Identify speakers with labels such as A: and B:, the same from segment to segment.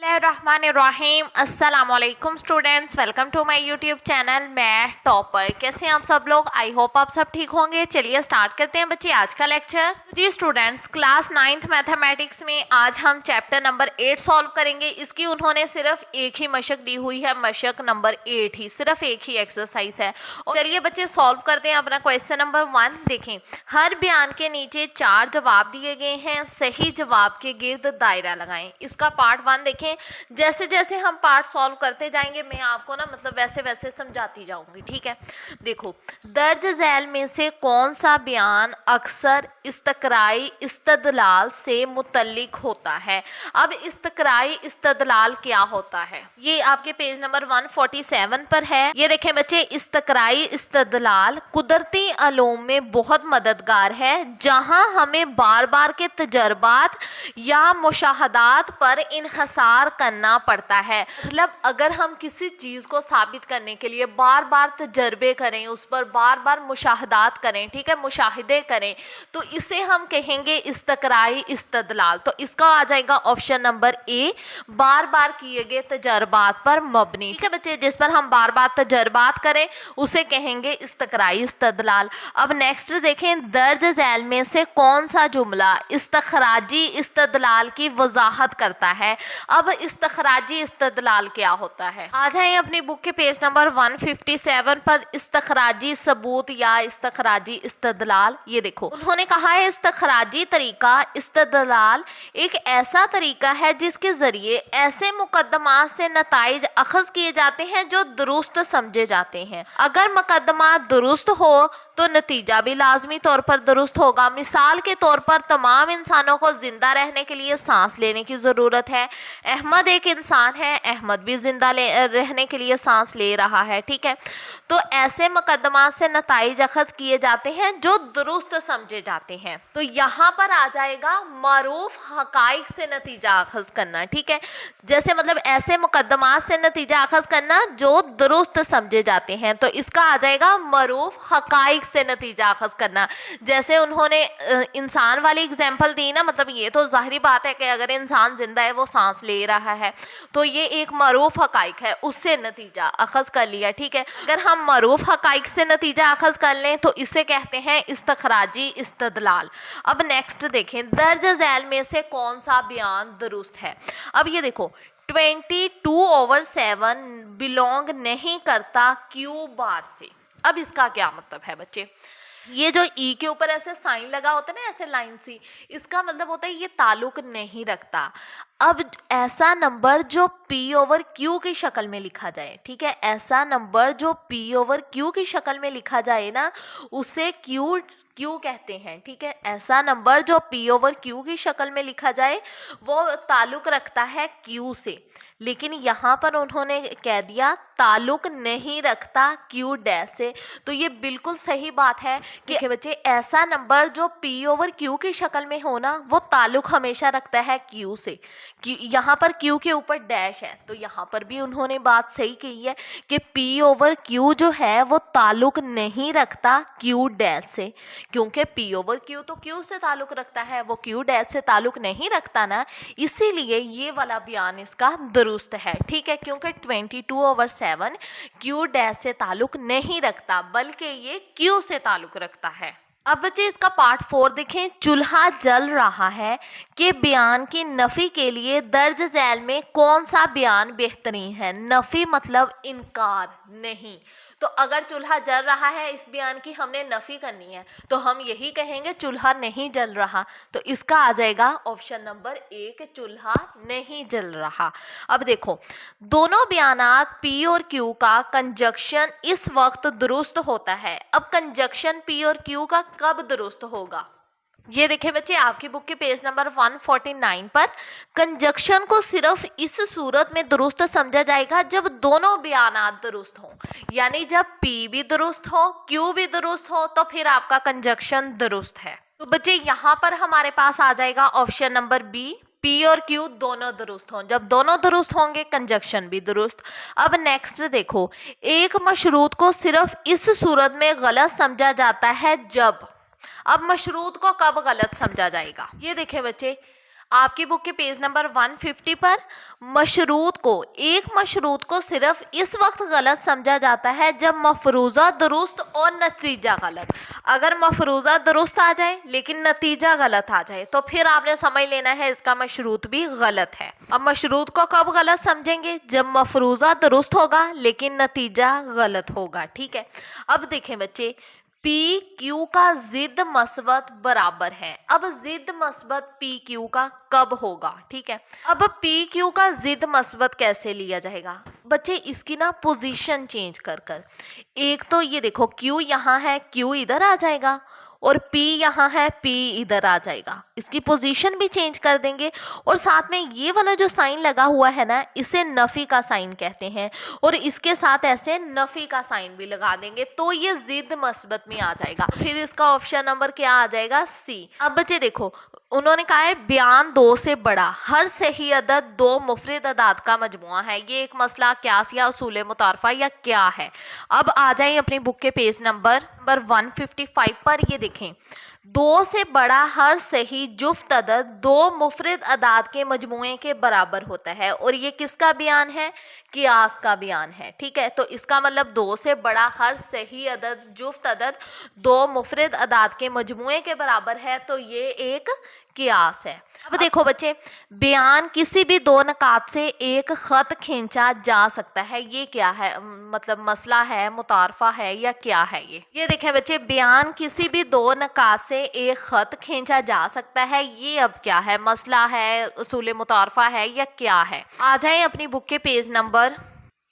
A: बिस्मिल्लाहिर्रहमानिर्रहीम। अस्सलाम वालेकुम students, welcome to my YouTube channel मैं टॉपर। कैसे हैं आप सब लोग? आई होप आप सब ठीक होंगे। चलिए स्टार्ट करते हैं बच्चे आज का लेक्चर। जी स्टूडेंट्स, क्लास 9th मैथमेटिक्स में आज हम चैप्टर नंबर 8 सॉल्व करेंगे। इसकी उन्होंने सिर्फ एक ही मशक दी हुई है, मशक नंबर 8 ही, सिर्फ एक ही एक्सरसाइज है। चलिए बच्चे सॉल्व करते हैं अपना क्वेश्चन नंबर 1। देखें, हर बयान के नीचे 4 जवाब दिए गए हैं, सही जवाब के गिर्द दायरा लगाएं। इसका पार्ट 1 देखें। जैसे जैसे हम पार्ट सॉल्व करते जाएंगे मैं आपको ना मतलब वैसे वैसे समझाती जाऊंगी, ठीक है। देखो, दर्ज झैल में से कौन सा बयान अक्सर इस्तकराई इस्तदलाल से मुतल्लिक होता है। अब इस्तकराई इस्तदलाल क्या होता है, ये आपके पेज नंबर 147 पर है। ये देखें बच्चे, इस्तकराई इस्तदलाल कुदरती अलूम में बहुत मददगार है, जहां हमें बार बार के तजर्बात या मुशाहदात पर इन्हसार करना पड़ता है। मतलब अगर हम किसी चीज को साबित करने के लिए बार बार तजर्बे करें, उस पर बार बार मुशाहदात करें, ठीक है, मुशाहिदे करें, तो इसे हम कहेंगे इस्तकराई इस्तदलाल। तो इसका आ जाएगा ऑप्शन नंबर ए, बार बार किए गए तजर्बात पर मबनी, ठीक है बच्चे। जिस पर हम बार बार तजर्बात करें उसे कहेंगे इस्तकराई इस्तदलाल। अब नेक्स्ट देखें, दर्ज झैल में से कौन सा जुमला इस्तखराजी इस्तदलाल की वजाहत करता है। अब इस्तखराजी इस्तदलाल क्या होता है, आ जाए अपनी बुक के पेज नंबर 157 पर। इस्तखराजी सबूत या इस्तखराजी इस्तदलाल, ये देखो उन्होंने कहा है इस्तखराजी तरीका इस्तदलाल एक ऐसा तरीका है जिसके जरिए ऐसे मुकदमात से नताइज अखज किए जाते हैं जो दुरुस्त समझे जाते हैं। अगर मुकदमा दुरुस्त हो तो नतीजा भी लाजमी तौर पर दुरुस्त होगा। मिसाल के तौर पर तमाम इंसानों को जिंदा रहने के लिए सांस लेने की ज़रूरत है। अहमद एक इंसान है, अहमद भी जिंदा रहने के लिए सांस ले रहा है, ठीक है। तो ऐसे मुकदमा से नताइज अखज किए जाते हैं जो दुरुस्त समझे जाते हैं। तो यहाँ पर आ जाएगा मारूफ हकाइक से नतीजा अखज करना, ठीक है। जैसे मतलब ऐसे मुकदमा से नतीजा अखज करना जो दुरुस्त समझे जाते हैं, तो इसका आ जाएगा मारूफ हकाइक से नतीजा अखज करना। जैसे उन्होंने इंसान वाली एग्जाम्पल दी ना, मतलब ये तो जाहिर बात है कि अगर इंसान जिंदा है, वो सांस ले रहा है, तो ये एक मारूफ हकाइक है, उससे नतीजा अखज कर लिया, ठीक है। अगर हम मारूफ हकाइक से नतीजा अखज कर लें तो इसे कहते हैं इस्तखराजी इस्तदलाल। अब नेक्स्ट देखें, दर्ज झैल में से कौन सा बयान दुरुस्त है। अब ये देखो, 22/7 बिलोंग नहीं करता क्यू बार से। अब इसका क्या मतलब है बच्चे, ये जो ई के ऊपर ऐसे साइन लगा होता है ना, ऐसे लाइन सी, इसका मतलब होता है ये ताल्लुक नहीं रखता। अब ऐसा नंबर जो P/Q की शक्ल में लिखा जाए, ठीक है, ऐसा नंबर जो P/Q की शक्ल में लिखा जाए ना, उसे क्यू कहते हैं, ठीक है। ऐसा नंबर जो P/Q की शक्ल में लिखा जाए वो ताल्लुक रखता है क्यू से, लेकिन यहाँ पर उन्होंने कह दिया ताल्लुक नहीं रखता क्यू डैश से। तो ये बिल्कुल सही बात है कि बच्चे ऐसा नंबर जो P/Q की शक्ल में हो ना, वो ताल्लुक हमेशा रखता है क्यू से। यहाँ पर क्यू के ऊपर डैश है, तो यहाँ पर भी उन्होंने बात सही कही है कि P/Q जो है वो ताल्लुक नहीं रखता क्यू डैश से, क्योंकि P/Q तो क्यू से ताल्लुक रखता है, वो क्यू डैश से ताल्लुक नहीं रखता ना, इसीलिए ये वाला बयान इसका दुरुस्त है, ठीक है। क्योंकि 22/7 क्यू डैश से ताल्लुक नहीं रखता, बल्कि ये क्यू से ताल्लुक रखता है। अब बच्चे इसका पार्ट 4 देखें, चूल्हा जल रहा है के बयान की नफ़ी के लिए दर्ज झैल में कौन सा बयान बेहतरीन है। नफ़ी मतलब इनकार, नहीं। तो अगर चूल्हा जल रहा है, इस बयान की हमने नफ़ी करनी है, तो हम यही कहेंगे चूल्हा नहीं जल रहा। तो इसका आ जाएगा ऑप्शन नंबर ए कि चूल्हा नहीं जल रहा। अब देखो, दोनों बयानात P और Q का कंजक्शन इस वक्त दुरुस्त होता है। अब कंजक्शन P और Q का कब दुरुस्त होगा, ये देखें बच्चे आपकी बुक के पेज नंबर 149 पर। कंजक्शन को सिर्फ इस सूरत में दुरुस्त समझा जाएगा जब दोनों बयानात दुरुस्त हों, यानी जब P भी दुरुस्त हो, Q भी दुरुस्त हो, तो फिर आपका कंजक्शन दुरुस्त है। तो बच्चे यहाँ पर हमारे पास आ जाएगा ऑप्शन नंबर बी, P और Q दोनों दुरुस्त हों। जब दोनों दुरुस्त होंगे कंजक्शन भी दुरुस्त। अब नेक्स्ट देखो, एक मशरूत को सिर्फ इस सूरत में गलत समझा जाता है जब। अब मशरूत को कब गलत समझा जाएगा, ये देखें बच्चे, आपकी बुक के पेज नंबर 150 पर एक मशरूत को सिर्फ इस वक्त गलत समझा जाता है जब मफरूज़ा दुरुस्त और नतीजा गलत। अगर मफरूज़ा दुरुस्त आ जाए लेकिन नतीजा गलत आ जाए तो फिर आपने समझ लेना है इसका मशरूत भी गलत है। अब मशरूत को कब गलत समझेंगे? जब मफरूज़ा दुरुस्त होगा लेकिन नतीजा गलत होगा। ठीक है, अब देखें बच्चे, पी क्यू का जिद मस्बत बराबर है। अब जिद मस्बत पी क्यू का कब होगा? ठीक है, अब पी क्यू का जिद मस्बत कैसे लिया जाएगा बच्चे? इसकी ना पोजीशन चेंज कर कर। एक तो ये देखो, क्यू यहाँ है, क्यू इधर आ जाएगा, और P यहाँ है, P इधर आ जाएगा। इसकी पोजीशन भी चेंज कर देंगे, और साथ में ये वाला जो साइन लगा हुआ है ना, इसे नफी का साइन कहते हैं, और इसके साथ ऐसे नफी का साइन भी लगा देंगे तो ये जिद मस्बत में आ जाएगा। फिर इसका ऑप्शन नंबर क्या आ जाएगा? सी। अब बच्चे देखो, उन्होंने कहा है बयान दो से बड़ा हर सही अदद दो मुफरद अदाद का मजमुआ है। ये एक मसला, क्यास या उसूल मुतारफा या क्या है? अब आ जाए अपनी बुक के पेज नंबर 155 पर। ये देखें, दो से बड़ा हर सही जुफ्त अदद दो मुफरद अदाद के मजमुए के बराबर होता है, और ये किसका बयान है? कियास का बयान है। ठीक है, तो इसका मतलब दो से बड़ा हर सही अदद जुफ्त अदद दो मुफरद अदाद के मजमुए के बराबर है, तो ये एक कियास है। अब देखो बच्चे, बयान किसी भी दो नकात से एक खत खींचा जा सकता है। ये क्या है? मतलब मसला है, मुतारफा है, या क्या है ये देखें बच्चे, बयान किसी भी दो नकात से एक खत खींचा जा सकता है। ये अब क्या है? मसला है, उसूल मुतारफा है, या क्या है? आ जाए अपनी बुक के पेज नंबर,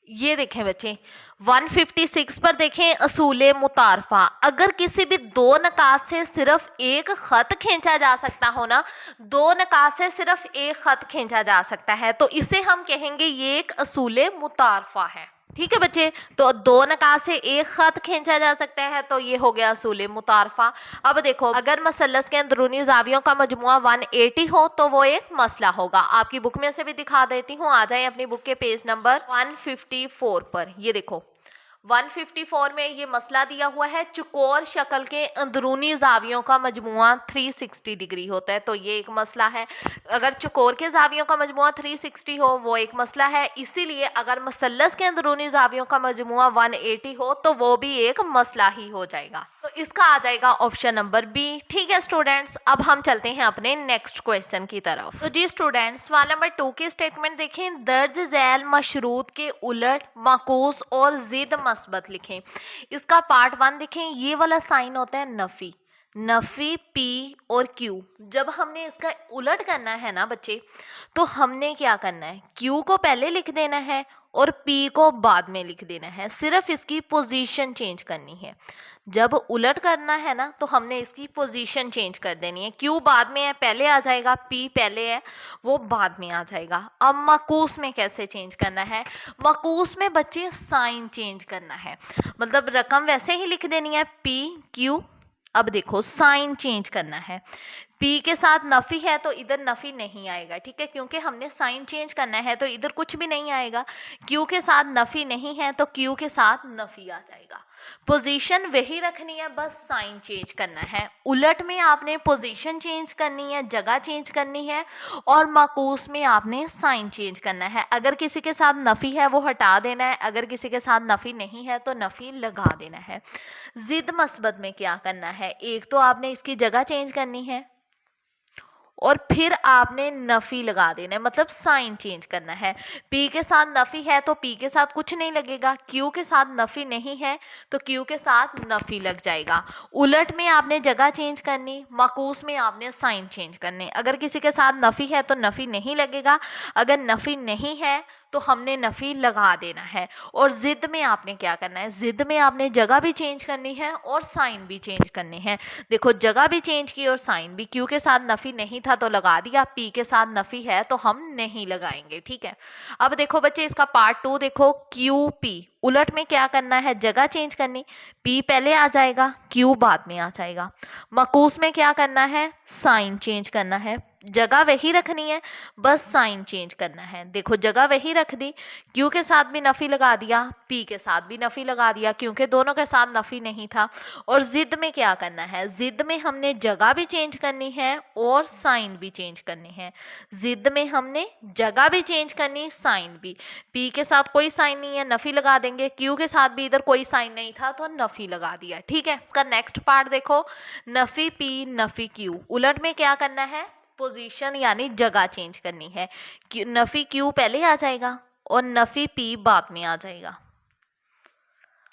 A: ये देखें बच्चे 156 पर देखें, असूल मुतारफा। अगर किसी भी दो नकात से सिर्फ एक खत खींचा जा सकता हो ना, दो नकात से सिर्फ एक खत खींचा जा सकता है, तो इसे हम कहेंगे ये एक असूल मुतारफा है। ठीक है बच्चे, तो दो नकात से एक खत खींचा जा सकता है तो ये हो गया असूल मुतारफा। अब देखो, अगर मसलस के अंदरूनी जावियों का मजमुआ 180 हो तो वो एक मसला होगा। आपकी बुक में से भी दिखा देती हूँ। आ जाए अपनी बुक के पेज नंबर 154 पर। ये देखो 154 में ये मसला दिया हुआ है, चुकोर शक्ल के अंदरूनी जावियों का मजमुआ 360 डिग्री होता है, तो ये एक मसला है। अगर चुकोर के जावियों का मजमुआ 360 हो वो एक मसला है। इसीलिए अगर मसलस के अंदरूनी जावियों का मजमुआ 180 हो तो वो भी एक मसला ही हो जाएगा। तो इसका आ जाएगा ऑप्शन नंबर बी। ठीक है स्टूडेंट्स, अब हम चलते हैं अपने नेक्स्ट क्वेश्चन की तरफ। तो जी स्टूडेंट्स, सवाल नंबर 2 की स्टेटमेंट देखें, दर्ज झैल मशरूत के उलट माकूस और जिद मस्बत लिखें। इसका पार्ट 1 देखें, ये वाला साइन होता है नफी, नफी पी और क्यू। जब हमने इसका उलट करना है ना बच्चे, तो हमने क्या करना है? क्यू को पहले लिख देना है और पी को बाद में लिख देना है, सिर्फ इसकी पोजीशन चेंज करनी है। जब उलट करना है ना तो हमने इसकी पोजीशन चेंज कर देनी है। क्यू बाद में है, पहले आ जाएगा, पी पहले है, वो बाद में आ जाएगा। अब मकूस में कैसे चेंज करना है? मकूस में बच्चे साइन चेंज करना है, मतलब रकम वैसे ही लिख देनी है पी क्यू। अब देखो साइन चेंज करना है, पी के साथ नफ़ी है तो इधर नफ़ी नहीं आएगा, ठीक है, क्योंकि हमने साइन चेंज करना है तो इधर कुछ भी नहीं आएगा। क्यू के साथ नफ़ी नहीं है तो क्यू के साथ नफ़ी आ जाएगा। पोजीशन वही रखनी है, बस साइन चेंज करना है। उलट में आपने पोजीशन चेंज करनी है, जगह चेंज करनी है, और माकूस में आपने साइन चेंज करना है। अगर किसी के साथ नफ़ी है वो हटा देना है, अगर किसी के साथ नफ़ी नहीं है तो नफ़ी लगा देना है। ज़िद मस्बत में क्या करना है? एक तो आपने इसकी जगह चेंज करनी है और फिर आपने नफ़ी लगा देना है, मतलब साइन चेंज करना है। पी के साथ नफ़ी है तो पी के साथ कुछ नहीं लगेगा, क्यू के साथ नफ़ी नहीं है तो क्यू के साथ नफ़ी लग जाएगा। उलट में आपने जगह चेंज करनी, माकूस में आपने साइन चेंज करने। अगर किसी के साथ नफ़ी है तो नफ़ी नहीं लगेगा, अगर नफ़ी नहीं है तो हमने नफ़ी लगा देना है। और ज़िद में आपने क्या करना है? ज़िद में आपने जगह भी चेंज करनी है और साइन भी चेंज करने हैं। देखो जगह भी चेंज की और साइन भी। क्यू के साथ नफ़ी नहीं था तो लगा दिया, पी के साथ नफ़ी है तो हम नहीं लगाएंगे, ठीक है। अब देखो बच्चे इसका पार्ट 2 देखो, क्यू पी। उलट में क्या करना है? जगह चेंज करनी, पी पहले आ जाएगा, क्यू बाद में आ जाएगा। मकूस में क्या करना है? साइन चेंज करना है, जगह वही रखनी है, बस साइन चेंज करना है। देखो जगह वही रख दी, क्यू के साथ भी नफी लगा दिया, पी के साथ भी नफी लगा दिया, क्योंकि दोनों के साथ नफी नहीं था। और जिद में क्या करना है, जिद में हमने जगह भी चेंज करनी है और साइन भी चेंज करनी है। जिद में हमने जगह भी चेंज करनी, साइन भी। पी के साथ कोई साइन नहीं है, नफी लगा देंगे। क्यू के साथ भी इधर कोई साइन नहीं था तो नफी लगा दिया। ठीक है, इसका नेक्स्ट पार्ट देखो, नफी पी नफी क्यू। उलट में क्या करना है, पोजीशन यानी जगह चेंज करनी है। नफी क्यू पहले आ जाएगा और नफी पी बाद में आ जाएगा।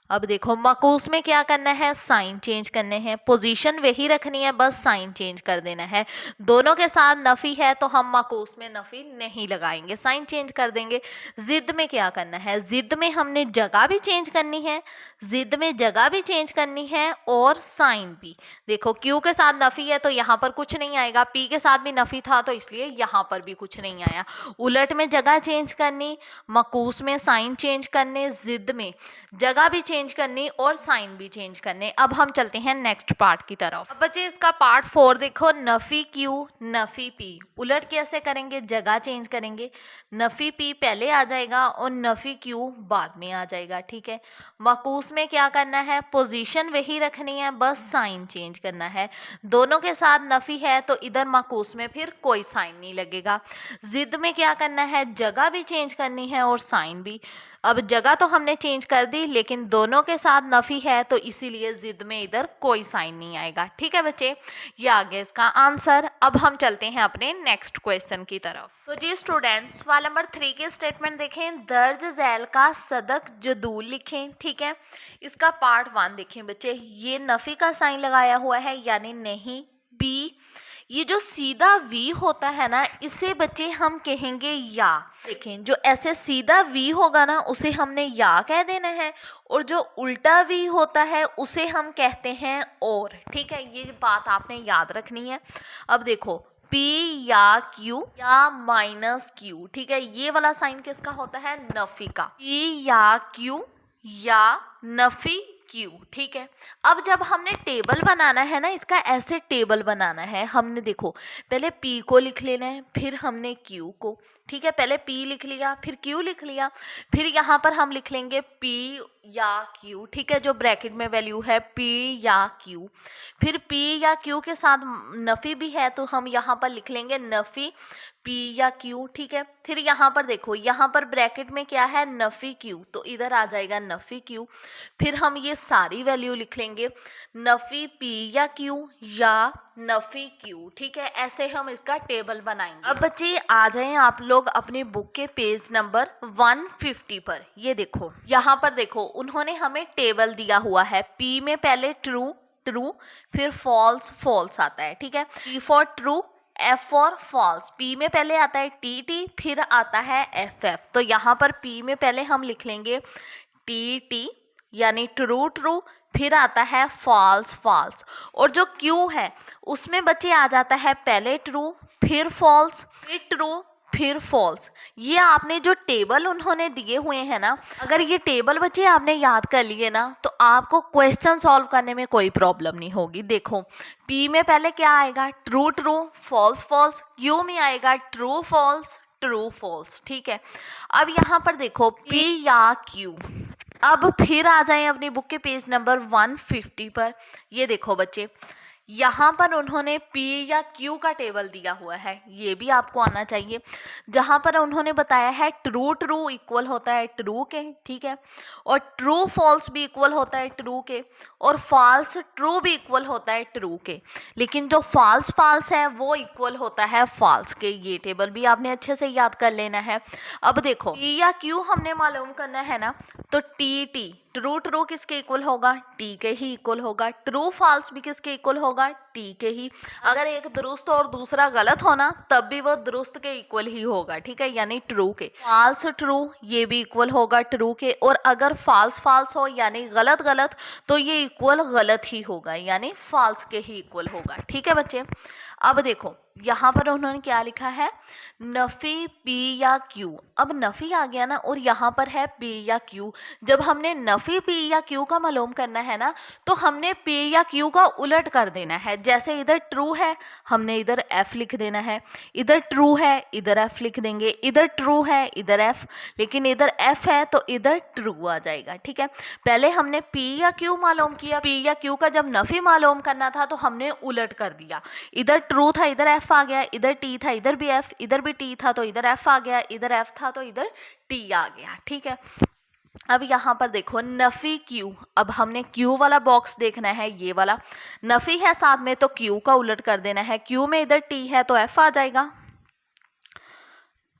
A: अब देखो माकूस में क्या करना है, साइन चेंज करने हैं। पोजीशन वही रखनी है, बस साइन चेंज कर देना है। दोनों के साथ नफी है तो हम माकूस में नफी नहीं लगाएंगे, साइन चेंज कर देंगे। जिद में क्या करना है, जिद में हमने जगह भी चेंज करनी है, जिद में जगह भी चेंज करनी है और साइन भी। देखो क्यू के साथ नफी है तो यहाँ पर कुछ नहीं आएगा, पी के साथ भी नफी था तो इसलिए यहाँ पर भी कुछ नहीं आया। उलट में जगह चेंज करनी, माकूस में साइन चेंज करने, जिद में जगह भी चेंज करनी और साइन भी चेंज करने। अब हम चलते हैं नेक्स्ट पार्ट की तरफ। अब बच्चे इसका पार्ट 4 देखो, नफी क्यू नफी पी। उलट कैसे करेंगे, जगह चेंज करेंगे। नफी पी पहले आ जाएगा और नफी क्यू बाद में आ जाएगा। ठीक है, माकूस में क्या करना है, पोजीशन वही रखनी है, बस साइन चेंज करना है। दोनों के साथ नफी है तो इधर माकूस में फिर कोई साइन नहीं लगेगा। जिद में क्या करना है, जगह भी चेंज करनी है और साइन भी। अब जगह तो हमने चेंज कर दी लेकिन दोनों के साथ नफी है तो इसीलिए जिद में इधर कोई साइन नहीं आएगा। ठीक है बच्चे, ये आ गया इसका आंसर। अब हम चलते हैं अपने नेक्स्ट क्वेश्चन की तरफ। तो जी स्टूडेंट्स, सवाल नंबर 3 के स्टेटमेंट देखें, दर्ज झैल का सदक जदूल लिखें। ठीक है, इसका पार्ट 1 देखें बच्चे, ये नफी का साइन लगाया हुआ है यानी नहीं। बी, ये जो सीधा वी होता है ना, इसे बच्चे हम कहेंगे या। देखें जो ऐसे सीधा वी होगा ना उसे हमने या कह देना है, और जो उल्टा वी होता है उसे हम कहते हैं और। ठीक है, ये बात आपने याद रखनी है। अब देखो पी या क्यू या माइनस क्यू, ठीक है, ये वाला साइन किसका होता है, नफी का। पी या क्यू या नफी क्यू। ठीक है, अब जब हमने टेबल बनाना है ना, इसका ऐसे टेबल बनाना है। हमने देखो पहले पी को लिख लेना है, फिर हमने क्यू को। ठीक है, पहले पी लिख लिया, फिर क्यू लिख लिया, फिर यहाँ पर हम लिख लेंगे पी या क्यू। ठीक है, जो ब्रैकेट में वैल्यू है पी या क्यू। फिर पी या क्यू के साथ नफी भी है तो हम यहाँ पर लिख लेंगे नफी पी या क्यू। ठीक है, फिर यहाँ पर देखो, यहाँ पर ब्रैकेट में क्या है, नफी क्यू, तो इधर आ जाएगा नफी क्यू। फिर हम ये सारी वैल्यू लिख लेंगे, नफी पी या क्यू या नफी क्यू। ठीक है, ऐसे हम इसका टेबल बनाएंगे। अब बच्चे आ जाएं आप लोग अपनी बुक के पेज नंबर 150 पर। ये देखो यहाँ पर देखो, उन्होंने हमें टेबल दिया हुआ है। पी में पहले ट्रू ट्रू, फिर फॉल्स फॉल्स आता है। ठीक है, T for true, F for false. P में पहले आता है टी टी, फिर आता है एफ एफ। तो यहाँ पर पी में पहले हम लिख लेंगे टी टी यानी ट्रू ट्रू, फिर आता है फॉल्स फॉल्स। और जो क्यू है उसमें बच्चे आ जाता है पहले ट्रू, फिर फॉल्स, फिर ट्रू, फिर फॉल्स। ये आपने जो टेबल उन्होंने दिए हुए हैं ना, अगर ये टेबल बच्चे आपने याद कर लिए ना तो आपको क्वेश्चन सॉल्व करने में कोई प्रॉब्लम नहीं होगी। देखो पी में पहले क्या आएगा, true true false false. Q में आएगा ट्रू फॉल्स ट्रू फॉल्स। ठीक है, अब यहाँ पर देखो पी या क्यू। अब फिर आ जाएं अपनी बुक के पेज नंबर 150 पर। ये देखो बच्चे, यहाँ पर उन्होंने P या Q का टेबल दिया हुआ है, ये भी आपको आना चाहिए। जहाँ पर उन्होंने बताया है ट्रू ट्रू इक्वल होता है ट्रू के, ठीक है, और ट्रू फॉल्स भी इक्वल होता है ट्रू के, और फॉल्स ट्रू भी इक्वल होता है ट्रू के। लेकिन जो फॉल्स फॉल्स है वो इक्वल होता है फॉल्स के। ये टेबल भी आपने अच्छे से याद कर लेना है। अब देखो P या Q हमने मालूम करना है ना, तो टी टी ट्रू ट्रू किसके इक्वल होगा, टी के ही इक्वल होगा। ट्रू फॉल्स भी किसके इक्वल होगा, टी के ही। अगर एक दुरुस्त और दूसरा गलत होना तब भी वो दुरुस्त के इक्वल ही होगा, ठीक है, यानी ट्रू के। फॉल्स ट्रू ये भी इक्वल होगा ट्रू के, और अगर फॉल्स फॉल्स हो यानी गलत गलत तो ये इक्वल गलत ही होगा, यानी फॉल्स के ही इक्वल होगा। ठीक है बच्चे, अब देखो यहाँ पर उन्होंने क्या लिखा है, नफी पी या क्यू। अब नफी आ गया ना, और यहाँ पर है पी या क्यू। जब हमने नफी पी या क्यू का मालूम करना है ना, तो हमने पी या क्यू का उलट कर देना है। जैसे इधर ट्रू है हमने इधर एफ लिख देना है, इधर ट्रू है इधर एफ लिख देंगे, इधर ट्रू है इधर एफ, लेकिन इधर एफ है तो इधर ट्रू आ जाएगा। ठीक है, पहले हमने पी या क्यू मालूम किया, पी या क्यू का जब नफी मालूम करना था तो हमने उलट कर दिया, इधर ट्रू था इधर एफ आ गया, इधर टी था इधर भी एफ, इधर भी टी था तो इधर एफ आ गया, इधर एफ था तो इधर टी आ गया। ठीक है, अब यहाँ पर देखो नफी क्यू, अब हमने क्यू वाला बॉक्स देखना है, ये वाला नफी है साथ में तो क्यू का उलट कर देना है, क्यू में इधर टी है तो एफ आ जाएगा,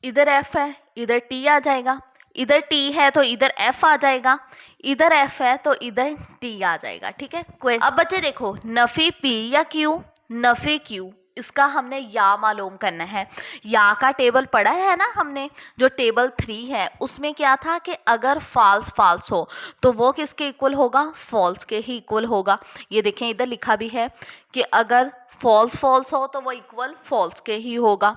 A: इधर एफ है इधर टी आ जाएगा, इधर टी है तो इधर एफ आ जाएगा, इधर एफ है तो इधर टी आ जाएगा। ठीक है, अब बच्चे देखो नफी पी या क्यू, नफी क्यू, इसका हमने या मालूम करना है। या का टेबल पढ़ा है ना हमने, जो टेबल 3 है उसमें क्या था कि अगर फॉल्स फॉल्स हो तो वो किसके इक्वल होगा, फॉल्स के ही इक्वल होगा। ये देखें इधर लिखा भी है कि अगर फॉल्स फॉल्स हो तो वो इक्वल फॉल्स के ही होगा।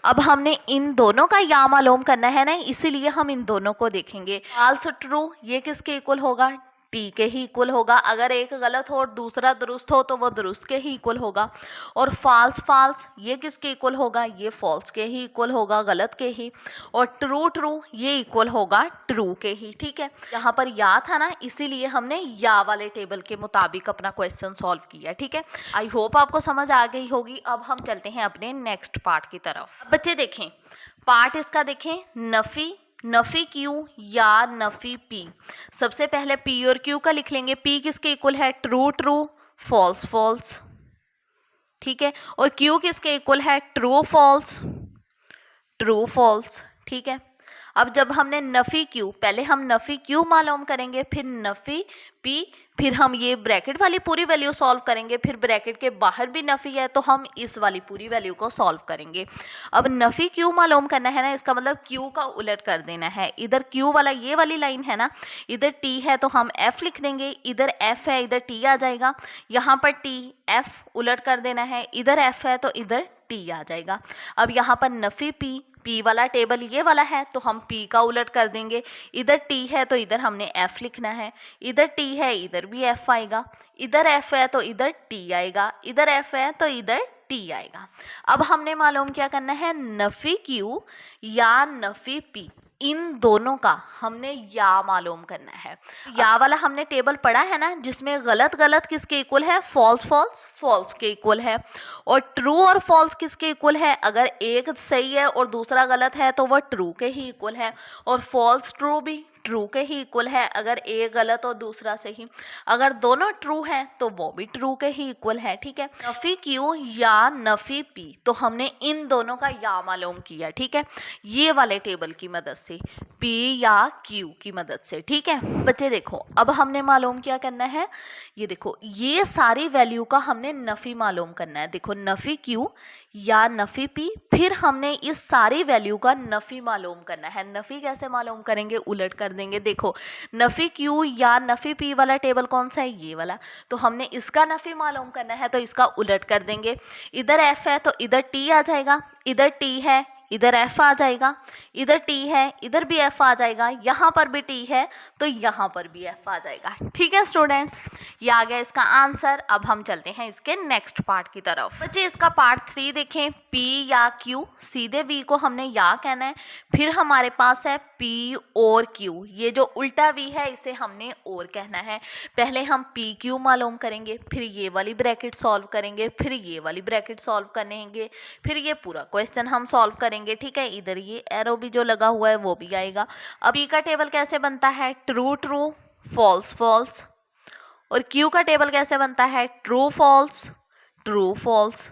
A: अब हमने इन दोनों का या मालूम करना है ना, इसीलिए हम इन दोनों को देखेंगे। फॉल्स ट्रू ये किसके इक्वल होगा, टी के ही इक्वल होगा। अगर एक गलत हो और दूसरा दुरुस्त हो तो वो दुरुस्त के ही इक्वल होगा। और फॉल्स फॉल्स ये किसके इक्वल होगा, ये फॉल्स के ही इक्वल होगा, गलत के ही। और ट्रू ट्रू ये इक्वल होगा ट्रू के ही। ठीक है, यहाँ पर या था ना, इसीलिए हमने या वाले टेबल के मुताबिक अपना क्वेश्चन सॉल्व किया। ठीक है, आई होप आपको समझ आ गई होगी। अब हम चलते हैं अपने नेक्स्ट पार्ट की तरफ। बच्चे देखें पार्ट इसका देखें, नफी, नफी क्यू या नफी पी। सबसे पहले पी और क्यू का लिख लेंगे, पी किसके इक्वल है, ट्रू ट्रू फॉल्स फॉल्स। ठीक है, और क्यू किसके इक्वल है, ट्रू फॉल्स ट्रू फॉल्स। ठीक है, अब जब हमने नफी क्यू, पहले हम नफी क्यू मालूम करेंगे, फिर नफी पी, फिर हम ये ब्रैकेट वाली पूरी वैल्यू सॉल्व करेंगे, फिर ब्रैकेट के बाहर भी नफी है तो हम इस वाली पूरी वैल्यू को सॉल्व करेंगे। अब नफी क्यू मालूम करना है ना, इसका मतलब क्यू का उलट कर देना है। इधर क्यू वाला ये वाली लाइन है ना, इधर टी है तो हम एफ लिख देंगे, इधर एफ है इधर टी आ जाएगा, यहाँ पर टी एफ उलट कर देना है, इधर एफ है तो इधर टी आ जाएगा। अब यहाँ पर नफी पी, पी वाला टेबल ये वाला है तो हम पी का उलट कर देंगे, इधर टी है तो इधर हमने एफ लिखना है, इधर टी है इधर भी एफ आएगा, इधर एफ है तो इधर टी आएगा, इधर एफ है तो इधर टी आएगा। अब हमने मालूम क्या करना है, नफी क्यू या नफी पी, इन दोनों का हमने या मालूम करना है। या वाला हमने टेबल पढ़ा है ना, जिसमें गलत गलत किसके इक्वल है, फॉल्स फॉल्स फॉल्स के इक्वल है, और ट्रू और फॉल्स किसके इक्वल है, अगर एक सही है और दूसरा गलत है तो वह ट्रू के ही इक्वल है, और फॉल्स ट्रू भी ट्रू के ही इक्वल है, अगर एक गलत और दूसरा सही। अगर दोनों ट्रू हैं तो वो भी ट्रू के ही इक्वल है। ठीक है, नफी क्यू या नफी पी, तो हमने इन दोनों का या मालूम किया। ठीक है, ये वाले टेबल की मदद से, पी या क्यू की मदद से। ठीक है बच्चे, देखो अब हमने मालूम क्या करना है, ये देखो ये सारी वैल्यू का हमने नफी मालूम करना है। देखो नफी क्यू या नफी पी, फिर हमने इस सारी वैल्यू का नफी मालूम करना है। नफी कैसे मालूम करेंगे, उलट कर देंगे। देखो नफी क्यू या नफी पी वाला टेबल कौन सा है, ये वाला, तो हमने इसका नफी मालूम करना है तो इसका उलट कर देंगे। इधर एफ है तो इधर टी आ जाएगा, इधर टी है इधर एफ आ जाएगा, इधर टी है इधर भी एफ आ जाएगा, यहाँ पर भी टी है तो यहाँ पर भी एफ आ जाएगा। ठीक है स्टूडेंट्स, ये आ गया इसका आंसर। अब हम चलते हैं इसके नेक्स्ट पार्ट की तरफ। बच्चे इसका पार्ट 3 देखें, पी या क्यू, सीधे वी को हमने या कहना है, फिर हमारे पास है पी और क्यू, ये जो उल्टा वी है इसे हमने और कहना है। पहले हम पी क्यू मालूम करेंगे, फिर ये वाली ब्रैकेट सॉल्व करेंगे, फिर ये वाली ब्रैकेट सॉल्व करेंगे, फिर ये पूरा क्वेश्चन हम सॉल्व करेंगे। ठीक है, इधर ये एरो भी जो लगा हुआ है वो भी आएगा। अब पी का टेबल कैसे बनता है, ट्रू ट्रू फॉल्स फॉल्स, और क्यू का टेबल कैसे बनता है, ट्रू फॉल्स ट्रू फॉल्स।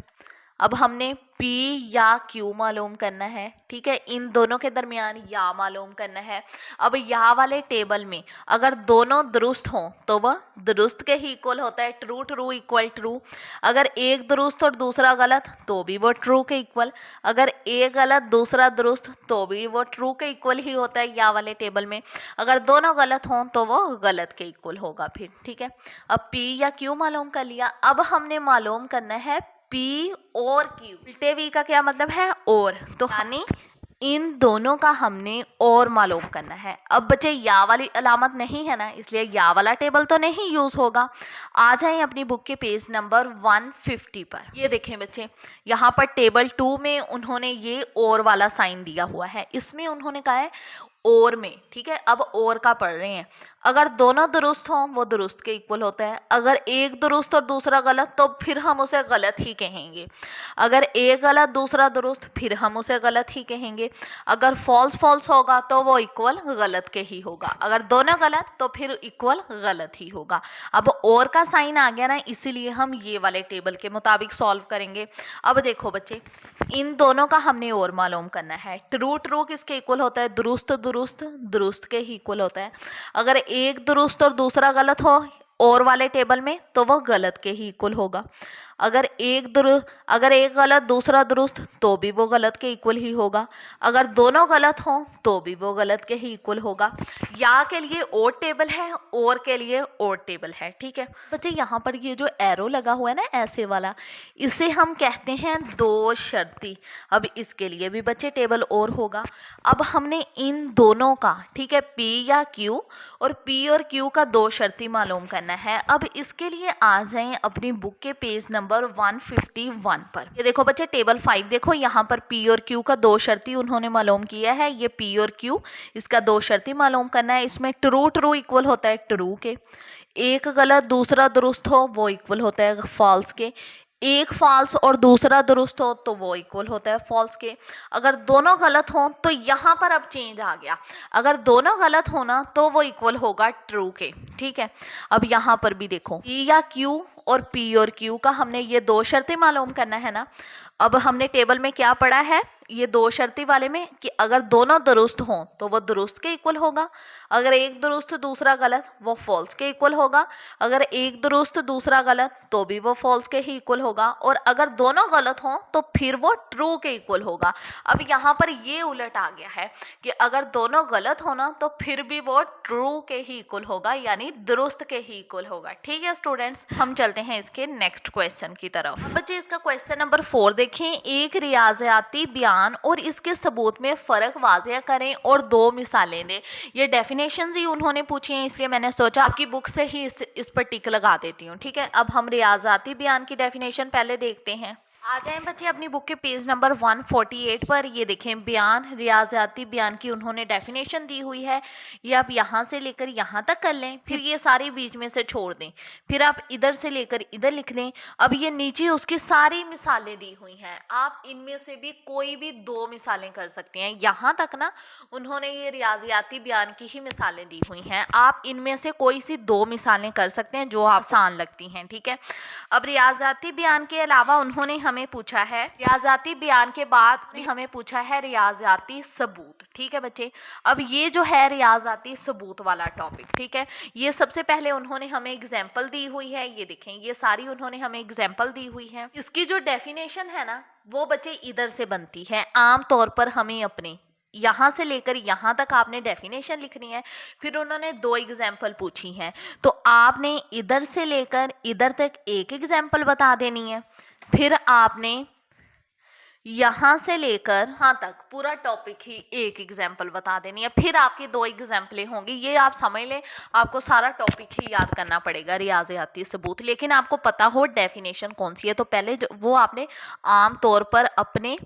A: अब हमने पी या क्यू मालूम करना है। ठीक है, इन दोनों के दरमियान या मालूम करना है। अब या वाले टेबल में अगर दोनों दुरुस्त हों तो वह दुरुस्त के ही इक्वल होता है, ट्रू ट्रू इक्वल ट्रू। अगर एक दुरुस्त और दूसरा गलत तो भी वो ट्रू के इक्वल, अगर एक गलत दूसरा दुरुस्त तो भी वो ट्रू के इक्वल ही होता है या वाले टेबल में। अगर दोनों गलत हों तो वो गलत के इक्वल होगा फिर। ठीक है, अब पी या क्यू मालूम कर लिया। अब हमने मालूम करना है पी और क्यू। उल्टे वी का क्या मतलब है, और, तो यानी इन दोनों का हमने और मालूम करना है। अब बच्चे या वाली अलामत नहीं है ना, इसलिए या वाला टेबल तो नहीं यूज़ होगा। आ जाएं अपनी बुक के पेज नंबर 150 पर। ये देखें बच्चे, यहाँ पर टेबल 2 में उन्होंने ये और वाला साइन दिया हुआ है, इसमें उन्होंने कहा है और में, ठीक है। अब और का पढ़ रहे हैं। अगर दोनों दुरुस्त हों वो दुरुस्त के इक्वल होता है। अगर एक दुरुस्त और दूसरा गलत तो फिर हम उसे गलत ही कहेंगे। अगर एक गलत दूसरा दुरुस्त फिर हम उसे गलत ही कहेंगे। अगर फॉल्स फॉल्स होगा तो वो इक्वल गलत के ही होगा। अगर दोनों गलत तो फिर इक्वल गलत ही होगा। अब और का साइन आ गया ना, इसीलिए हम ये वाले टेबल के मुताबिक सॉल्व करेंगे। अब देखो बच्चे, इन दोनों का हमने और मालूम करना है। ट्रू ट्रू किसके इक्वल होता है? दुरुस्त दुरुस्त दुरुस्त के ही इक्वल होता है। अगर एक दुरुस्त और दूसरा गलत हो और वाले टेबल में तो वह गलत के ही इक्वल होगा। अगर एक गलत दूसरा दुरुस्त तो भी वो गलत के इक्वल ही होगा। अगर दोनों गलत हों तो भी वो गलत के ही इक्वल होगा। या के लिए और टेबल है और के लिए और टेबल है, ठीक है बच्चे। यहाँ पर ये जो एरो लगा हुआ है ना ऐसे वाला, इसे हम कहते हैं दो शर्ती। अब इसके लिए भी बच्चे टेबल और होगा। अब हमने इन दोनों का, ठीक है, P या Q और P और Q का दो शर्ती मालूम करना है। अब इसके लिए आ जाएं अपनी बुक के पेज नंबर 151 पर। ये देखो बच्चे, टेबल 5 देखो, यहाँ पर P और Q का दो शर्ती उन्होंने मालूम किया है। ये P और Q, इसका दो शर्ती मालूम करना है। इसमें ट्रू ट्रू इक्वल होता है ट्रू के, एक गलत दूसरा दुरुस्त हो वो इक्वल होता है फॉल्स के, एक फॉल्स और दूसरा दुरुस्त हो तो वो इक्वल होता है फॉल्स के। अगर दोनों गलत हों तो यहाँ पर अब चेंज आ गया। अगर दोनों गलत होना तो वो इक्वल होगा ट्रू के, ठीक है। अब यहाँ पर भी देखो, P या Q और P और Q का हमने ये दो शर्तें मालूम करना है ना। अब हमने टेबल में क्या पढ़ा है, ये दो शर्ती वाले में, कि अगर दोनों दुरुस्त हों तो वो दुरुस्त के इक्वल होगा। अगर एक दुरुस्त दूसरा गलत वो फॉल्स के इक्वल होगा। अगर एक दुरुस्त दूसरा गलत तो भी वो फॉल्स के ही इक्वल होगा। और अगर दोनों गलत हों तो फिर वो ट्रू के इक्वल होगा। अब यहाँ पर ये उलट आ गया है कि अगर दोनों गलत होना तो फिर भी वो ट्रू के ही इक्वल होगा, यानी दुरुस्त के ही इक्वल होगा, ठीक है स्टूडेंट्स। हम चलते हैं इसके नेक्स्ट क्वेश्चन की तरफ। बच्चे इसका क्वेश्चन नंबर 4 देखें। एक रियाजयाती बयान और इसके सबूत में फ़र्क वाज़ेह करें और दो मिसालें दें। ये डेफिनेशंस ही उन्होंने पूछी हैं, इसलिए मैंने सोचा आपकी बुक से ही इस पर टिक लगा देती हूँ, ठीक है। अब हम रियाजयाती बयान की डेफिनेशन पहले देखते हैं। आ जाएं बच्चे अपनी बुक के पेज नंबर 148 पर। ये देखें, बयान, रियाजयाती बयान की उन्होंने डेफिनेशन दी हुई है। ये आप यहाँ से लेकर यहाँ तक कर लें, फिर ये सारी बीच में से छोड़ दें, फिर आप इधर से लेकर इधर लिख लें। अब ये नीचे उसकी सारी मिसालें दी हुई हैं, आप इनमें से भी कोई भी दो मिसालें कर सकते हैं। यहाँ तक ना उन्होंने ये रियाजयाती बयान की ही मिसालें दी हुई हैं, आप इनमें से कोई सी दो मिसालें कर सकते हैं जो आसान लगती हैं, ठीक है। अब रियाजयाती बयान के अलावा उन्होंने हमें पूछा है, रियाजयाती बयान के बाद हमें पूछा है रियाजयाती सबूत, ठीक है बच्चे। अब ये जो है रियाजयाती सबूत वाला टॉपिक, ठीक है, ये सबसे पहले उन्होंने हमें एग्जाम्पल दी हुई है। ये देखें, ये सारी उन्होंने हमें एग्जाम्पल दी हुई है। इसकी जो डेफिनेशन है ना वो बच्चे इधर से बनती है। आम तौर पर हमें अपने यहाँ से लेकर यहाँ तक आपने डेफिनेशन लिखनी है, फिर उन्होंने दो एग्जाम्पल पूछी हैं तो आपने इधर से लेकर इधर तक एक एग्जाम्पल बता देनी है, फिर आपने यहाँ से लेकर यहाँ तक पूरा टॉपिक ही एक एग्जाम्पल बता देनी है, फिर आपकी दो एग्जाम्पलें होंगी। ये आप समझ लें, आपको सारा टॉपिक ही याद करना पड़ेगा रियाजयाती सबूत, लेकिन आपको पता हो डेफिनेशन कौन सी है। तो पहले वो आपने आम तौर पर अपने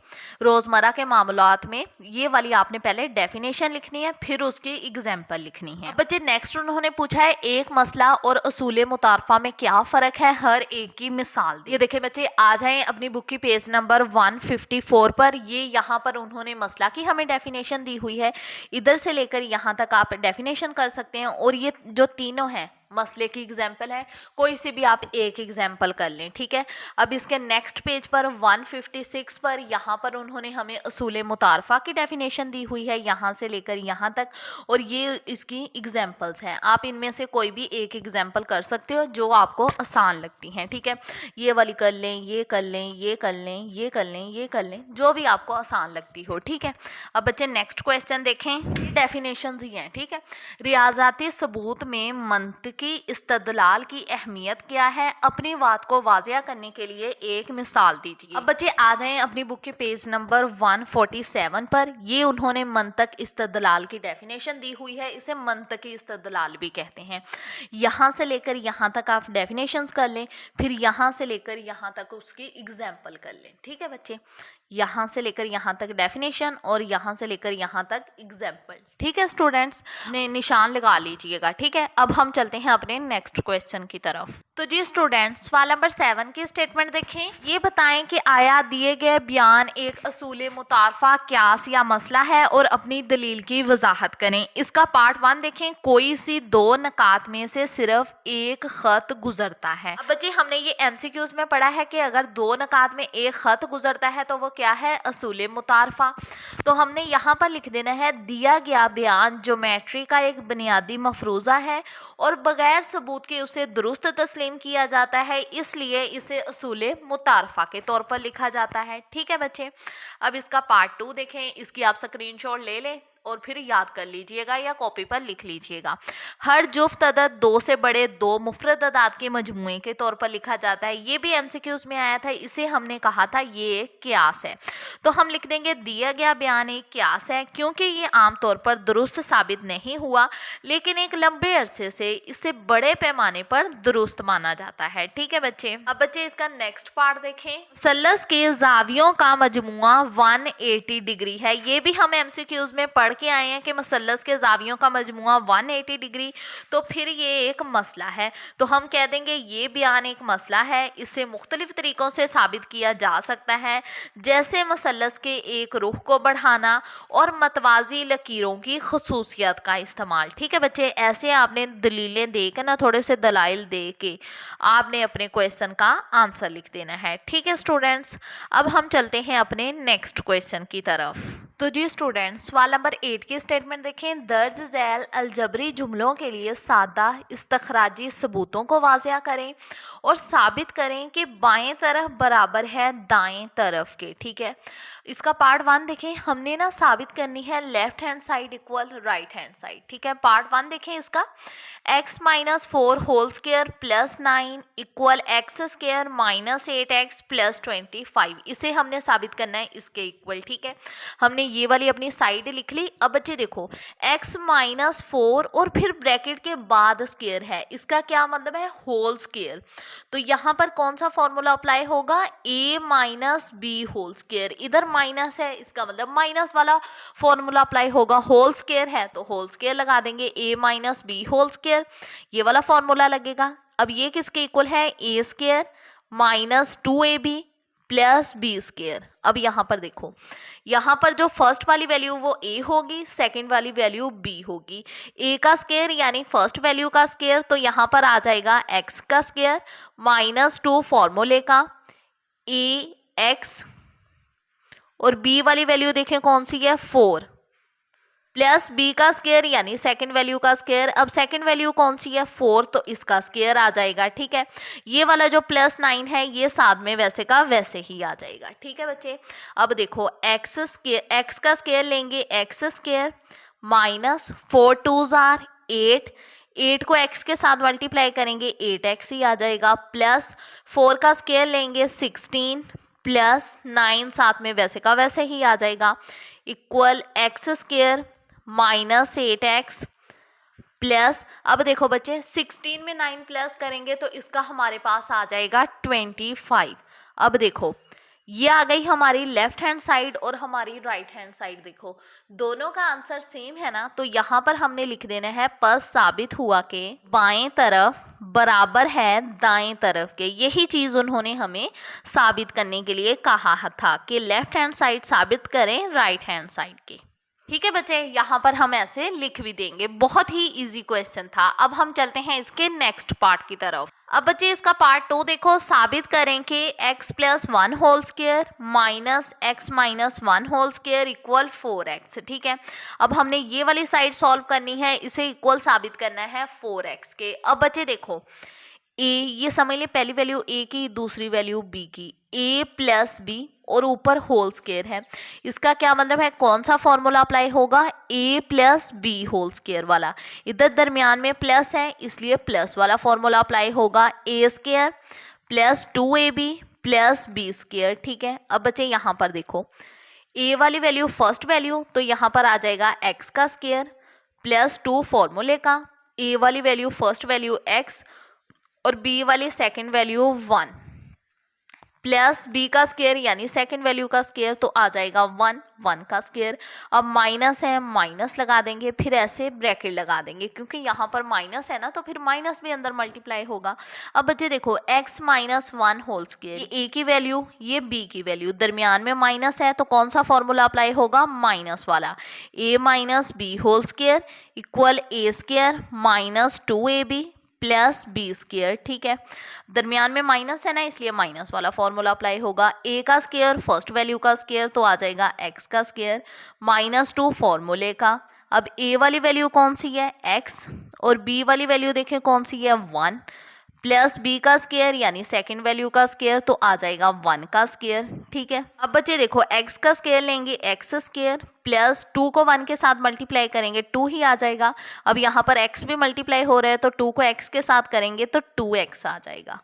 A: रोज़मर्रा के मामलात में ये वाली आपने पहले डेफिनेशन लिखनी है, फिर उसकी एग्जाम्पल लिखनी है। बच्चे नेक्स्ट उन्होंने पूछा है एक मसला और असूल मुतारफा में क्या फ़र्क है, हर एक की मिसाल। ये देखिए बच्चे, आ जाएँ अपनी बुक की पेज नंबर 154 पर। ये यहाँ पर उन्होंने मसला की हमें डेफिनेशन दी हुई है, इधर से लेकर यहाँ तक आप डेफिनेशन कर सकते हैं। और ये जो तीनों हैं मसले की एग्जाम्पल है, कोई से भी आप एक एग्जाम्पल कर लें, ठीक है। अब इसके नेक्स्ट पेज पर 156 पर यहाँ पर उन्होंने हमें असूल मुतारफा की डेफिनेशन दी हुई है, यहाँ से लेकर यहाँ तक, और ये इसकी एग्जाम्पल्स हैं। आप इनमें से कोई भी एक एग्जाम्पल कर सकते हो जो आपको आसान लगती हैं, ठीक है। ये वाली कर लें, ये कर लें, ये कर लें, ये कर लें, ये कर लें, जो भी आपको आसान लगती हो, ठीक है। अब बच्चे नेक्स्ट क्वेश्चन देखें, ये डेफिनेशंस ही हैं, ठीक है। रियाजयाती सबूत में मंतिक उसकी इस्तदलाल की अहमियत क्या है, अपनी बात को वाज़िया करने के लिए एक मिसाल दीजिए। अब बच्चे आ जाएं अपनी बुक के पेज नंबर 147 पर। ये उन्होंने मंतक इस्तदलाल की डेफिनेशन दी हुई है, इसे मंतकी इस्तदलाल भी कहते हैं। यहाँ से लेकर यहाँ तक आप डेफिनेशंस कर लें, फिर यहाँ से लेकर यहाँ तक उसकी एग्जाम्पल कर लें। ठीक है बच्चे, यहाँ से लेकर यहाँ तक डेफिनेशन और यहाँ से लेकर यहाँ तक एग्जाम्पल। ठीक है स्टूडेंट्स, ने निशान लगा लीजिएगा। ठीक है, अब हम चलते हैं अपने नेक्स्ट क्वेश्चन की तरफ। तो जी स्टूडेंट्स, सवाल नंबर 7 की स्टेटमेंट देखें। ये बताएं कि आया दिए गए बयान एक असूल मुतारफा, क्यास या मसला है और अपनी दलील की वजाहत करें। इसका पार्ट 1 देखें। कोई सी दो नकात में से सिर्फ एक खत गुजरता है। अब बच्चे हमने ये MCQs में पढ़ा है कि अगर दो नकात में एक खत गुजरता है तो वो क्या है, असूल मुतारफा। तो हमने यहाँ पर लिख देना है दिया गया बयान ज्योमेट्री का एक बुनियादी मफरूजा है और बगैर सबूत के उसे दुरुस्त तस्लीम किया जाता है, इसलिए इसे असूल मुतारफा के तौर पर लिखा जाता है। ठीक है बच्चे, अब इसका पार्ट 2 देखें। इसकी आप स्क्रीनशॉट ले लें और फिर याद कर लीजिएगा या कॉपी पर लिख लीजिएगा। हर जुफ्त अदद दो से बड़े दो मुफरद अदाद के मजमूए के तौर पर लिखा जाता है। ये भी MCQs में आया था, इसे हमने कहा था ये एक क्यास है। तो हम लिख देंगे दिया गया बयान एक क्यास है, क्योंकि ये आमतौर पर दुरुस्त साबित नहीं हुआ, लेकिन एक लंबे अरसे से इसे बड़े पैमाने पर दुरुस्त माना जाता है। ठीक है बच्चे, अब बच्चे इसका नेक्स्ट पार्ट देखें। मुसल्लस के जावियों का मजमुआ 180 डिग्री है। ये भी हम MCQs में पढ़ के आए हैं कि मुसल्लस के जावियों का मजमुआ 180 डिग्री, तो फिर ये एक मसला है। तो हम कह देंगे ये बयान एक मसला है, इसे मुख्तलिफ तरीक़ों से साबित किया जा सकता है, जैसे मुसल्लस के एक रुख को बढ़ाना और मतवाजी लकीरों की खसूसियत का इस्तेमाल। ठीक है बच्चे, ऐसे आपने दलीलें दे के ना, थोड़े से दलाइल दे के आपने अपने क्वेश्चन का आंसर लिख देना है। ठीक है स्टूडेंट्स, अब हम चलते हैं अपने नेक्स्ट क्वेश्चन की तरफ। तो जी स्टूडेंट्स, सवाल नंबर 8 की स्टेटमेंट देखें। दर्ज झैल अलजबरी जुमलों के लिए सादा इस्तखराजी सबूतों को वाज़िया करें और साबित करें कि बाएं तरफ बराबर है दाएं तरफ के। ठीक है, इसका पार्ट 1 देखें। हमने ना साबित करनी है left hand side equal right hand side. ठीक है, पार्ट 1 देखें इसका। x - 4 whole square plus 9 equal x square minus 8x plus 25, इसे हमने साबित करना है इसके इक्वल। ठीक है, हमने ये वाली अपनी साइड लिख ली। अब बच्चे देखो x - 4 और फिर ब्रैकेट के बाद स्क्वायर है, इसका क्या मतलब है, होल स्क्वायर। तो यहाँ पर कौन सा फॉर्मूला अप्लाई होगा, a - b होल स्क्वायर। इधर माइनस है, इसका मतलब माइनस वाला फॉर्मूला अप्लाई होगा। होल स्क्वायर है तो होल स्क्वायर लगा देंगे, a - b होल स्क्वायर, ये वाला फॉर्मूला लगेगा। अब ये किसके इक्वल है, a square minus 2ab plus b square. अब यहाँ पर देखो, यहाँ पर जो फर्स्ट वाली वैल्यू वो a होगी, सेकंड वाली वैल्यू b होगी। a का स्क्वायर यानी फर्स्ट वैल्यू का स्क्वायर, तो यहाँ पर आ जाएगा x का स्क्वायर माइनस 2 फॉर्मूले का ax, और b वाली वैल्यू देखें कौन सी है, 4 प्लस b का स्क्वायर यानी सेकंड वैल्यू का स्क्वायर। अब सेकंड वैल्यू कौन सी है, 4, तो इसका स्क्वायर आ जाएगा। ठीक है, ये वाला जो प्लस 9 है ये साथ में वैसे का वैसे ही आ जाएगा। ठीक है बच्चे, अब देखो x का स्क्वायर लेंगे, x square minus 4 2s are 8 को x के साथ मल्टीप्लाई करेंगे 8x ही आ जाएगा, प्लस 4 का स्क्वायर लेंगे 16 प्लस 9 साथ में वैसे का वैसे ही आ जाएगा, equal x square minus 8x plus, अब देखो बच्चे 16 में 9 प्लस करेंगे तो इसका हमारे पास आ जाएगा 25। अब देखो ये आ गई हमारी लेफ्ट हैंड साइड और हमारी राइट हैंड साइड। देखो दोनों का आंसर सेम है ना, तो यहाँ पर हमने लिख देना है पस साबित हुआ कि बाएं तरफ बराबर है दाएं तरफ के। यही चीज़ उन्होंने हमें साबित करने के लिए कहा था कि लेफ्ट हैंड साइड साबित करें राइट हैंड साइड के। ठीक है बच्चे, यहाँ पर हम ऐसे लिख भी देंगे। बहुत ही इजी क्वेश्चन था। अब हम चलते हैं इसके नेक्स्ट पार्ट की तरफ। अब बच्चे इसका पार्ट 2 देखो, साबित करें कि x + 1 whole square minus x - 1 whole square equal 4x। ठीक है, अब हमने ये वाली साइड सॉल्व करनी है, इसे इक्वल साबित करना है 4x के। अब बच्चे देखो ए, ये समझ लें पहली वैल्यू ए की, दूसरी वैल्यू बी की, ए प्लस बी और ऊपर होल स्क्वायर है। इसका क्या मतलब है, कौन सा फॉर्मूला अप्लाई होगा, ए प्लस बी होल स्क्वायर वाला। इधर दरमियान में प्लस है इसलिए प्लस वाला फॉर्मूला अप्लाई होगा, A square plus 2ab plus B square. ठीक है, अब बच्चे यहाँ पर देखो, ए वाली वैल्यू फर्स्ट वैल्यू तो यहाँ पर आ जाएगा एक्स का स्क्वायर प्लस 2 फॉर्मूले का, ए वाली वैल्यू फर्स्ट वैल्यू एक्स और बी वाली सेकंड वैल्यू 1 प्लस बी का स्क्वायर यानी सेकंड वैल्यू का स्क्वायर तो आ जाएगा 1, 1 का स्क्वायर। अब माइनस है, माइनस लगा देंगे, फिर ऐसे ब्रैकेट लगा देंगे क्योंकि यहाँ पर माइनस है ना तो फिर माइनस भी अंदर मल्टीप्लाई होगा। अब बच्चे देखो x माइनस 1 होल स्क्वायर, ये a की वैल्यू ये b की वैल्यू, दरमियान में माइनस है तो कौन सा फॉर्मूला अप्लाई होगा, माइनस वाला, a minus B whole square equal a square minus 2ab plus B square. ठीक है, दरमियान में माइनस है ना इसलिए माइनस वाला फॉर्मूला अप्लाई होगा, ए का स्क्वायर फर्स्ट वैल्यू का स्क्वायर तो आ जाएगा एक्स का स्क्वायर माइनस 2 फॉर्मूले का। अब ए वाली वैल्यू कौन सी है, एक्स, और बी वाली वैल्यू देखें कौन सी है, 1 प्लस बी का स्क्वायर यानी सेकंड वैल्यू का स्क्वायर तो आ जाएगा 1 का स्क्वायर। ठीक है, अब बच्चे देखो x का स्क्वायर लेंगे एक्स स्क्वायर प्लस 2 को 1 के साथ मल्टीप्लाई करेंगे 2 ही आ जाएगा। अब यहाँ पर x भी मल्टीप्लाई हो रहा है तो 2 को x के साथ करेंगे तो 2x आ जाएगा,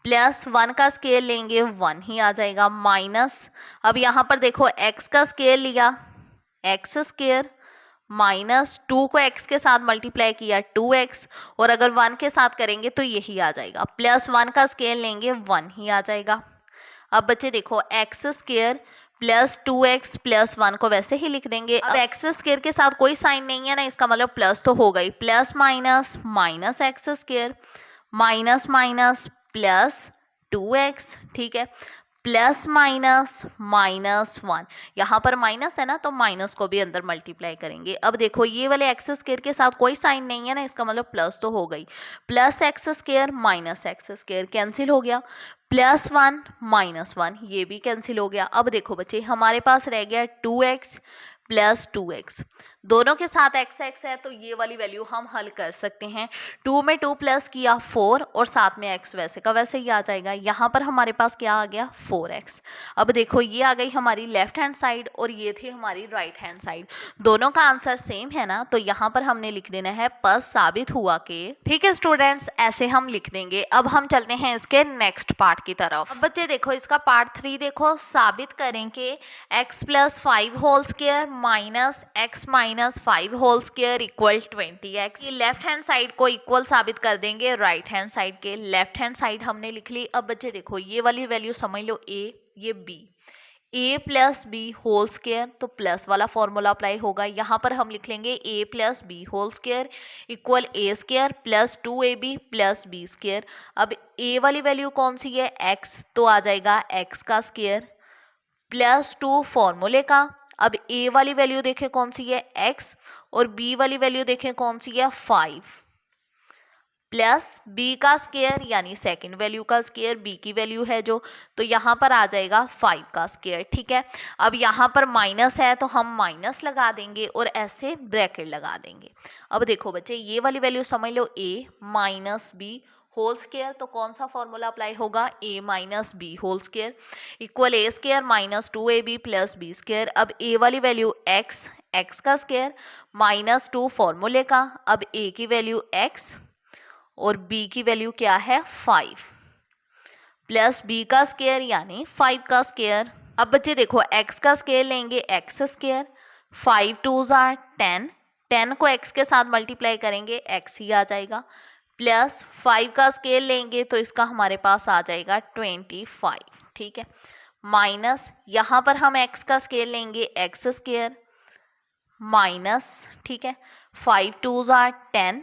A: प्लस 1 का स्क्वायर लेंगे 1 ही आ जाएगा, माइनस, अब यहाँ पर देखो x का स्क्वायर लिया एक्स स्क्वायर माइनस 2 को x के साथ मल्टीप्लाई किया 2x और अगर 1 के साथ करेंगे तो यही आ जाएगा, प्लस 1 का स्क्वायर लेंगे 1 ही आ जाएगा। अब बच्चे देखो x square plus 2x plus 1 को वैसे ही लिख देंगे। अब एक्स स्क्वायर के साथ कोई साइन नहीं है ना, इसका मतलब प्लस तो होगा ही, plus minus minus x square minus minus plus 2x। ठीक है, प्लस माइनस माइनस 1, यहाँ पर माइनस है ना तो माइनस को भी अंदर मल्टीप्लाई करेंगे। अब देखो ये वाले एक्स स्क्वायर के साथ कोई साइन नहीं है ना, इसका मतलब प्लस तो हो गई, plus x square minus x square cancel हो गया, प्लस 1 माइनस 1 ये भी कैंसिल हो गया। अब देखो बच्चे हमारे पास रह गया 2x प्लस 2x, दोनों के साथ x x है तो ये वाली वैल्यू हम हल कर सकते हैं। 2 में 2 प्लस किया 4 और साथ में x वैसे का वैसे ही आ जाएगा। यहाँ पर हमारे पास क्या आ गया 4x। अब देखो ये आ गई हमारी लेफ्ट हैंड साइड और ये थी हमारी राइट हैंड साइड, दोनों का आंसर सेम है ना तो यहाँ पर हमने लिख देना है पर साबित हुआ कि। ठीक है स्टूडेंट्स, ऐसे हम लिख देंगे। अब हम चलते हैं इसके नेक्स्ट पार्ट की तरफ। अब बच्चे देखो इसका पार्ट 3 देखो, साबित करें कि x plus 5 whole square minus x minus 5 whole square equal 20x। ये लेफ्ट हैंड साइड को इक्वल साबित कर देंगे राइट हैंड साइड के। लेफ्ट हैंड साइड हमने लिख ली। अब बच्चे देखो ये वाली वैल्यू समझ लो a, ये b, a plus B whole square तो प्लस वाला फॉर्मूला अप्लाई होगा। यहाँ पर हम लिख लेंगे a plus B whole square equal a square plus 2ab plus B square. अब a वाली वैल्यू कौन सी है x तो आ जाएगा x का स्क्वायर प्लस 2 फॉर्मूले का। अब a वाली वैल्यू देखें कौन सी है x और b वाली वैल्यू देखें कौन सी है 5 प्लस b का स्क्वायर यानी सेकंड वैल्यू का स्क्वायर, b की वैल्यू है जो, तो यहाँ पर आ जाएगा 5 का स्क्वायर। ठीक है, अब यहाँ पर माइनस है तो हम माइनस लगा देंगे और ऐसे ब्रैकेट लगा देंगे। अब देखो बच्चे ये वाली वैल्यू समझ लो a minus B whole square तो कौन सा फॉर्मूला अप्लाई होगा, a minus B whole square equal a square minus 2ab plus B square. अब a वाली वैल्यू x, x का स्क्वायर माइनस 2 फॉर्मूले का। अब a की वैल्यू x और b की वैल्यू क्या है 5 प्लस b का स्क्वायर यानी 5 का स्क्वायर। अब बच्चे देखो x का स्क्वायर लेंगे x स्क्वायर, 5 2s are 10, 10 को x के साथ मल्टीप्लाई करेंगे x ही आ जाएगा, प्लस 5 का स्क्वायर लेंगे तो इसका हमारे पास आ जाएगा 25। ठीक है, माइनस यहाँ पर हम x का स्क्वायर लेंगे x स्क्वायर माइनस, ठीक है, 5 2s are 10,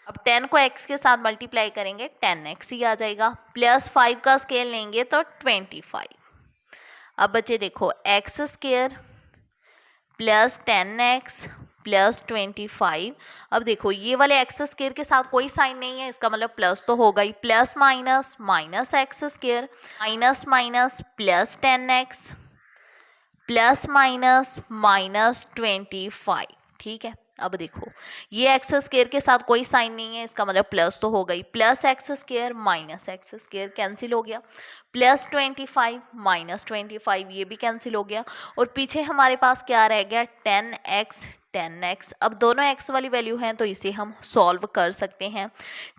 A: अब 10 को x के साथ मल्टीप्लाई करेंगे 10x ही आ जाएगा, प्लस 5 का स्क्वायर लेंगे तो 25। अब बच्चे देखो x square plus 10x plus 25। अब देखो ये वाले एक्स स्क्वायर के साथ कोई साइन नहीं है, इसका मतलब प्लस तो होगा ही, plus minus minus x square minus minus plus 10x plus minus minus 25। ठीक है, अब देखो ये एक्स स्क्वायर के साथ कोई साइन नहीं है, इसका मतलब प्लस तो हो गई, plus x square minus x square cancel हो गया, प्लस 25 माइनस 25 ये भी कैंसिल हो गया, और पीछे हमारे पास क्या रह गया 10x 10x। अब दोनों x वाली वैल्यू हैं तो इसे हम सॉल्व कर सकते हैं।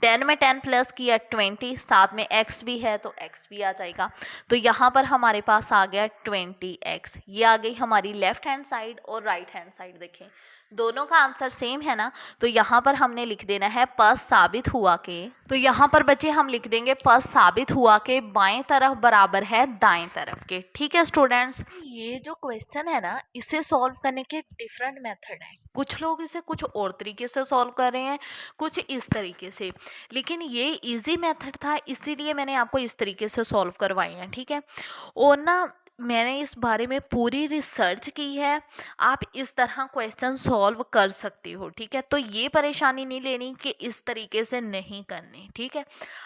A: 10 में 10 प्लस किया 20, साथ में x भी है तो x भी आ जाएगा, तो यहाँ पर हमारे पास आ गया 20x। ये आ गई हमारी लेफ्ट हैंड साइड और राइट हैंड साइड। देखें दोनों का आंसर सेम है ना, तो यहाँ पर हमने लिख देना है पस साबित हुआ के, तो यहाँ पर बच्चे हम लिख देंगे पस साबित हुआ के बाएं तरफ बराबर है दाएं तरफ के। ठीक है स्टूडेंट्स, ये जो क्वेश्चन है ना इसे सॉल्व करने के डिफरेंट मेथड है, कुछ लोग इसे कुछ और तरीके से सॉल्व कर रहे हैं, कुछ इस तरीके से, लेकिन ये इजी मेथड था इसीलिए मैंने आपको इस तरीके से सॉल्व करवाए हैं। ठीक है, और ना मैंने इस बारे में पूरी रिसर्च की है, आप इस तरह क्वेश्चन सॉल्व कर सकते हो। ठीक है, तो ये परेशानी नहीं लेनी कि इस तरीके से नहीं करनी। ठीक है,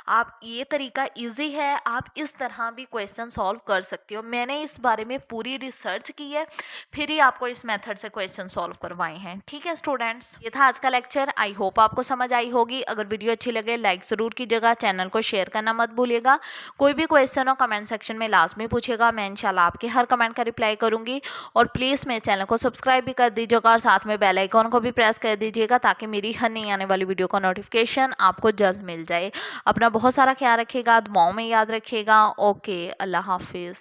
A: आप ये तरीका इजी है, आप इस तरह भी क्वेश्चन सॉल्व कर सकते हो। मैंने इस बारे में पूरी रिसर्च की है, फिर ही आपको इस मेथड से क्वेश्चन सॉल्व करवाए हैं। ठीक है स्टूडेंट्स, ये था आज का लेक्चर, आई होप आपको समझ आई होगी। अगर वीडियो अच्छी लगे लाइक ज़रूर कीजिएगा, चैनल को शेयर करना मत भूलिएगा। कोई भी क्वेश्चन हो कमेंट सेक्शन में लाजमी पूछेगा, मैं इंशाल्लाह आपके हर कमेंट का रिप्लाई करूंगी। और प्लीज़ मेरे चैनल को सब्सक्राइब भी कर दीजिएगा और साथ में बेल आइकॉन को भी प्रेस कर दीजिएगा ताकि मेरी हर नई आने वाली वीडियो का नोटिफिकेशन आपको जल्द मिल जाए। अपना बहुत सारा ख्याल रखिएगा, दुआओं में याद रखिएगा। ओके, अल्लाह हाफिज़।